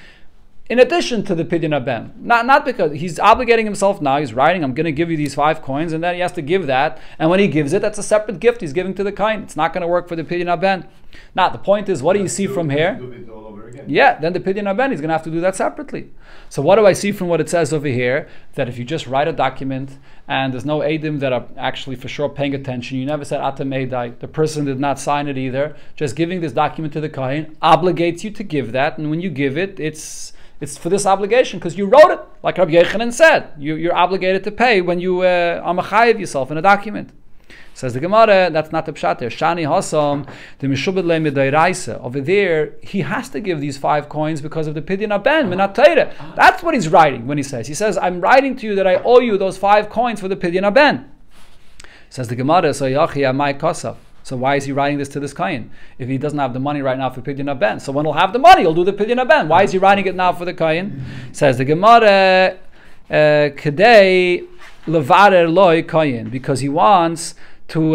S1: in addition to the pidyon aben. Not because he's obligating himself now, he's writing, I'm going to give you these 5 coins, and then he has to give that, and when he gives it, that's a separate gift he's giving to the kain. It's not going to work for the pidyon aben. Now the point is, what do you see from here? Yeah, then the pidyon aben, he's going to have to do that separately. So what do I see from what it says over here? That if you just write a document and there's no edim that are actually for sure paying attention, you never said atam eidai, the person did not sign it either, just giving this document to the kain obligates you to give that, and when you give it, it's for this obligation because you wrote it, like Rabbi Yechanan said. You're obligated to pay when you are machayev yourself in a document. Says the Gemara, that's not the pshat there. Shani Hasam, the Meshubad Le Midayraisa. Over there, he has to give these 5 coins because of the Pidyon Aben, Minat Teire. That's what he's writing when he says. He says, I'm writing to you that I owe you those 5 coins for the Pidyon Aben. Says the Gemara, so Yachi Amai Kasav. So why is he writing this to this kain? If he doesn't have the money right now for Pidyon Aben. So when he'll have the money, he'll do the Pidyon Aben. Why is he writing it now for the kain? Says the Gemara, Kedei Levarer Loi Kain. Because he wants to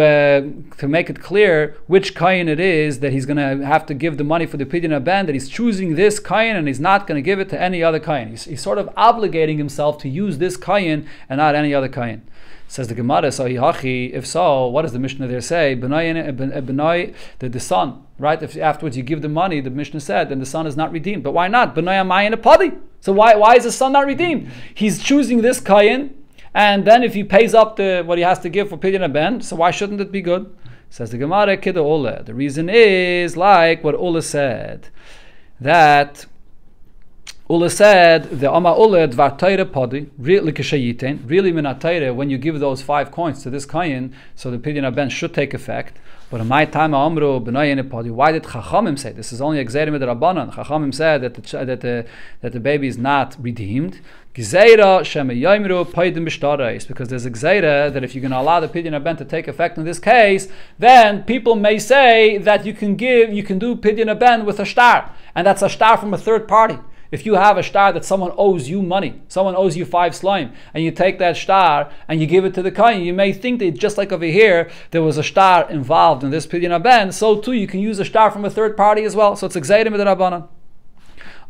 S1: make it clear which kain it is that he's going to have to give the money for the pidyon aben, that he's choosing this kain and he's not going to give it to any other kain. He's sort of obligating himself to use this kain and not any other kain. Says the Gemara, so if so, what does the Mishnah there say? Benai, the son, right? If afterwards you give the money, the Mishnah said, then the son is not redeemed. But why not? Benai amayin a padi. So why is the son not redeemed? He's choosing this kain, and then if he pays up what he has to give for pidyon aben, so why shouldn't it be good? Says the Gemara, Kida Ola. The reason is like what Ola said, that Ula said, the Ama Ula dvar Teire padi, really minat Teire, when you give those 5 coins to this kain, so the pidyon aben should take effect. But in my time, Amru b'nayene padi, why did Chachamim say this? Is only a gzeira midrabanan. Chachamim said that the baby is not redeemed. Gzeira shemeyayimru paidim b'shtarais, because there's a gzeira that if you're going to allow the pidyon aben to take effect in this case, then people may say that you can do pidyon aben with a shtar, and that's a shtar from a third party. If you have a shtar that someone owes you money, someone owes you 5 slime, and you take that shtar and you give it to the kain, you may think that just like over here, there was a shtar involved in this pidyon aben, so too you can use a shtar from a third party as well. So it's a gzeira midrabanan.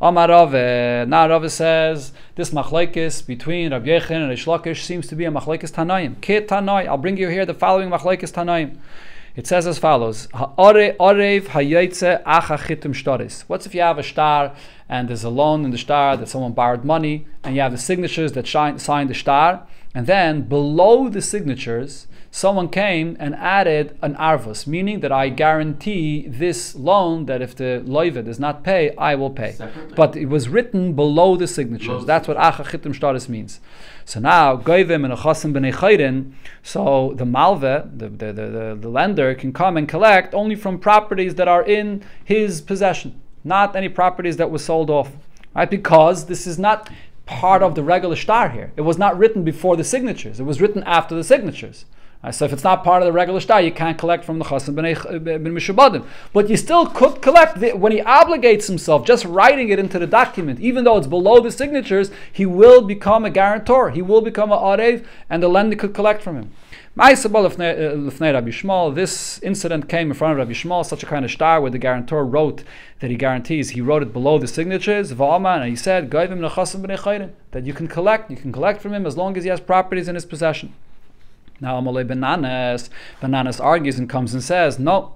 S1: Amar Rave, now Rave says, this machlekes between Rabbi Yechon and Reish Lakish seems to be a machlekes Tanaim. Ke Tanai, I'll bring you here the following machlekes Tanaim. It says as follows: Orev hayetze acha chitim shtaris. What's if you have a shtar and there's a loan in the shtar that someone borrowed money, and you have the signatures that signed the shtar, and then below the signatures, someone came and added an arvus, meaning that I guarantee this loan that if the loiva does not pay, I will pay. Separately. But it was written below the signatures. That's what acha chitim shtaris means. So now, goyvim and achasim b'nei chayrin, so the malve, the lender, can come and collect only from properties that are in his possession, not any properties that were sold off, right? Because this is not part of the regular shtar here. It was not written before the signatures. It was written after the signatures. So if it's not part of the regular shtar, you can't collect from the chasim ben mishubadim. But you still could collect when he obligates himself, just writing it into the document, even though it's below the signatures, he will become a guarantor. He will become an arev, and the lender could collect from him. This incident came in front of Rabbi Shmuel, such a kind of shtar where the guarantor wrote that he guarantees. He wrote it below the signatures, and he said that you can collect from him as long as he has properties in his possession. Now Amalei Bananas argues and comes and says, no,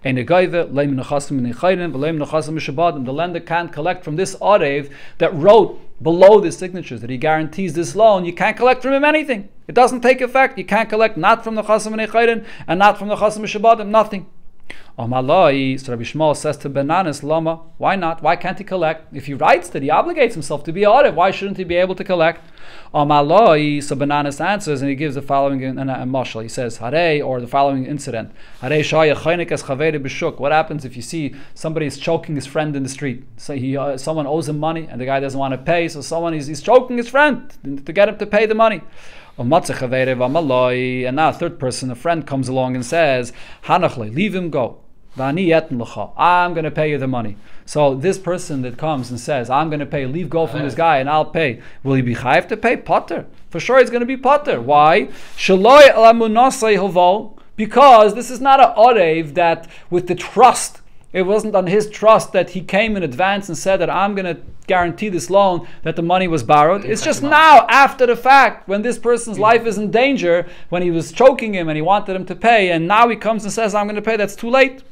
S1: the lender can't collect from this arev that wrote below the signatures, that he guarantees this loan, you can't collect from him anything. It doesn't take effect. You can't collect not from the Chasam Nechayrin and not from the Chasam Shabadim, nothing. Amalai, so Rabbi Shmuel says to Benanas, Lama, why not? Why can't he collect? If he writes that he obligates himself to be audit, why shouldn't he be able to collect? Amalai, so Benanas answers and he gives the following mashal. He says, Hare, or the following incident. Hare shaya chaynik es chaveri b'shuk. What happens if you see somebody is choking his friend in the street? So someone owes him money and the guy doesn't want to pay, so he's choking his friend to get him to pay the money. And now a third person, a friend, comes along and says, Hanachle, leave him go. I'm going to pay you the money. So this person that comes and says, I'm going to pay, leave go from this guy and I'll pay. Will he be chayav to pay? Potter. For sure he's going to be potter. Why? Because this is not an orev that with the trust, it wasn't on his trust that he came in advance and said that I'm going to guarantee this loan that the money was borrowed. It's just now, after the fact, when this person's life is in danger, when he was choking him and he wanted him to pay, and now he comes and says, I'm going to pay, that's too late.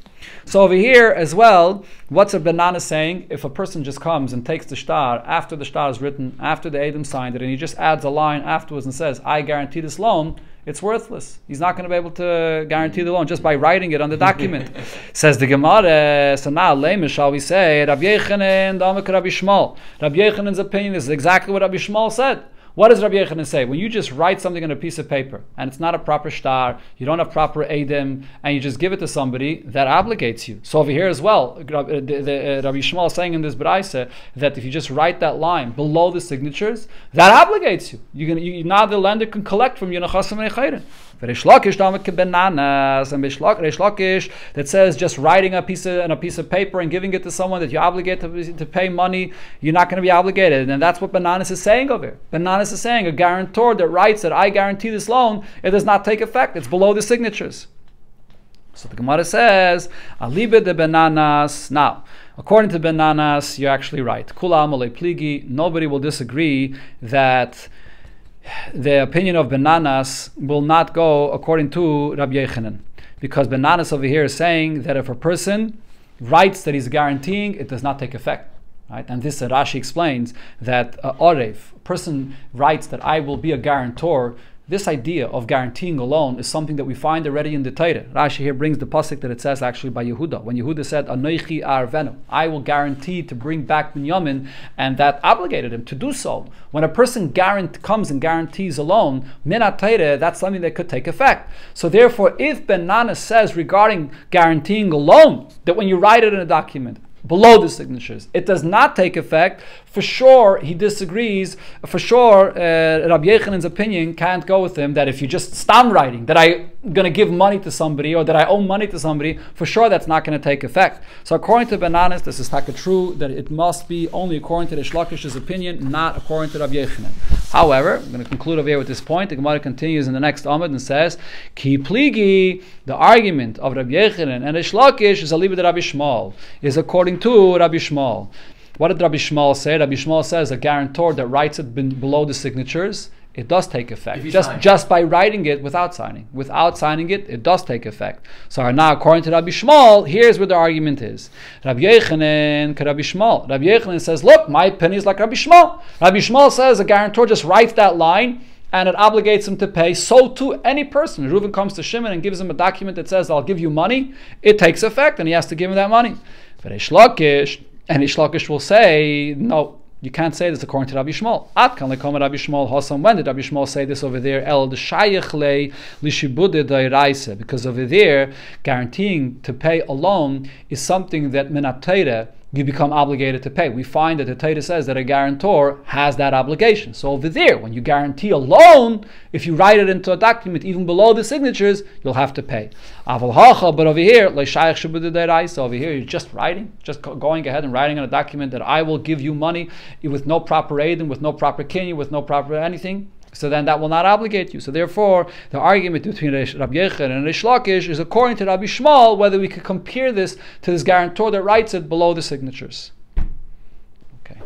S1: So over here as well, what's a banana saying? If a person just comes and takes the shtar, after the shtar is written, after the Adam signed it, and he just adds a line afterwards and says, I guarantee this loan, it's worthless. He's not going to be able to guarantee the loan just by writing it on the document. Says the Gemara, so now, lame, shall we say, Rabbi Yechanan, Rabbi Shmuel. Rabbi Yechanan's opinion is exactly what Rabbi Shmuel said. What does Rabbi Yechanan say? When you just write something on a piece of paper, and it's not a proper shtar, you don't have proper edim, and you just give it to somebody, that obligates you. So over here as well, Rabbi Shmuel is saying in this Braisa that if you just write that line below the signatures, that obligates you. Now the lender can collect from you Chasam Nechayrin. Reish Lakish that says just writing a piece of paper and giving it to someone that you obligate to pay money, you're not going to be obligated. And that's what Bananas is saying over here. Bananas is saying a guarantor that writes that I guarantee this loan, it does not take effect. It's below the signatures. So the Gemara says, Alibe de Bananas. Now, according to Bananas, you're actually right. Kula Amale Pligi, nobody will disagree that the opinion of Bananas will not go according to Rabbi Yechanan, because Bananas over here is saying that if a person writes that he's guaranteeing, it does not take effect. Right? And this Rashi explains that a person writes that I will be a guarantor. This idea of guaranteeing a loan is something that we find already in the Torah. Rashi here brings the pasuk that it says actually by Yehuda. When Yehuda said, Anoichi arvenu, I will guarantee to bring back Binyamin, and that obligated him to do so. When a person comes and guarantees a loan, minat Torah, that's something that could take effect. So therefore, if Benana says regarding guaranteeing a loan, that when you write it in a document, below the signatures, it does not take effect, for sure he disagrees. For sure, Rabbi Yechanan's opinion can't go with him that if you just stop writing that I'm going to give money to somebody or that I owe money to somebody, for sure that's not going to take effect. So according to Bananas, this is taka true that it must be only according to the Shlakish's opinion, not according to Rabbi Yechanan. However, I'm going to conclude over here with this point. The Gemara continues in the next Amud and says, Ki pligi, the argument of Rabbi Yechanan and the Shlakish is aliba de Rabbi Shmuel, is according to Rabbi Shmuel. What did Rabbi Shmuel say? Rabbi Shmuel says a guarantor that writes it below the signatures, it does take effect. Just by writing it without signing. Without signing it, it does take effect. So now, according to Rabbi Shmuel, here's where the argument is. Rabbi Yechanan, Rabbi Shmuel. Rabbi Yechanan says, look, my opinion is like Rabbi Shmuel. Rabbi Shmuel says a guarantor just writes that line and it obligates him to pay. So too, any person. Reuven comes to Shimon and gives him a document that says, I'll give you money. It takes effect and he has to give him that money. But Reish Lakish, and Reish Lakish will say, no, you can't say this according to Rabbi Shmuel. At kan lekam Rabbi Shmuel Hasam. When did Rabbi Shmuel say this over there? El d'shayich le lishibude da'iraisa. Because over there, guaranteeing to pay a loan is something that minat Torah you become obligated to pay. We find that the Torah says that a guarantor has that obligation. So over there, when you guarantee a loan, if you write it into a document, even below the signatures, you'll have to pay. But over here, over here, you're just writing, just going ahead and writing on a document that I will give you money with no proper aid, with no proper kinyan, with no proper anything. So then that will not obligate you. So therefore, the argument between Rabbi Yechanan and Reish Lakish is according to Rabbi Shmuel, whether we could compare this to this guarantor that writes it below the signatures. Okay.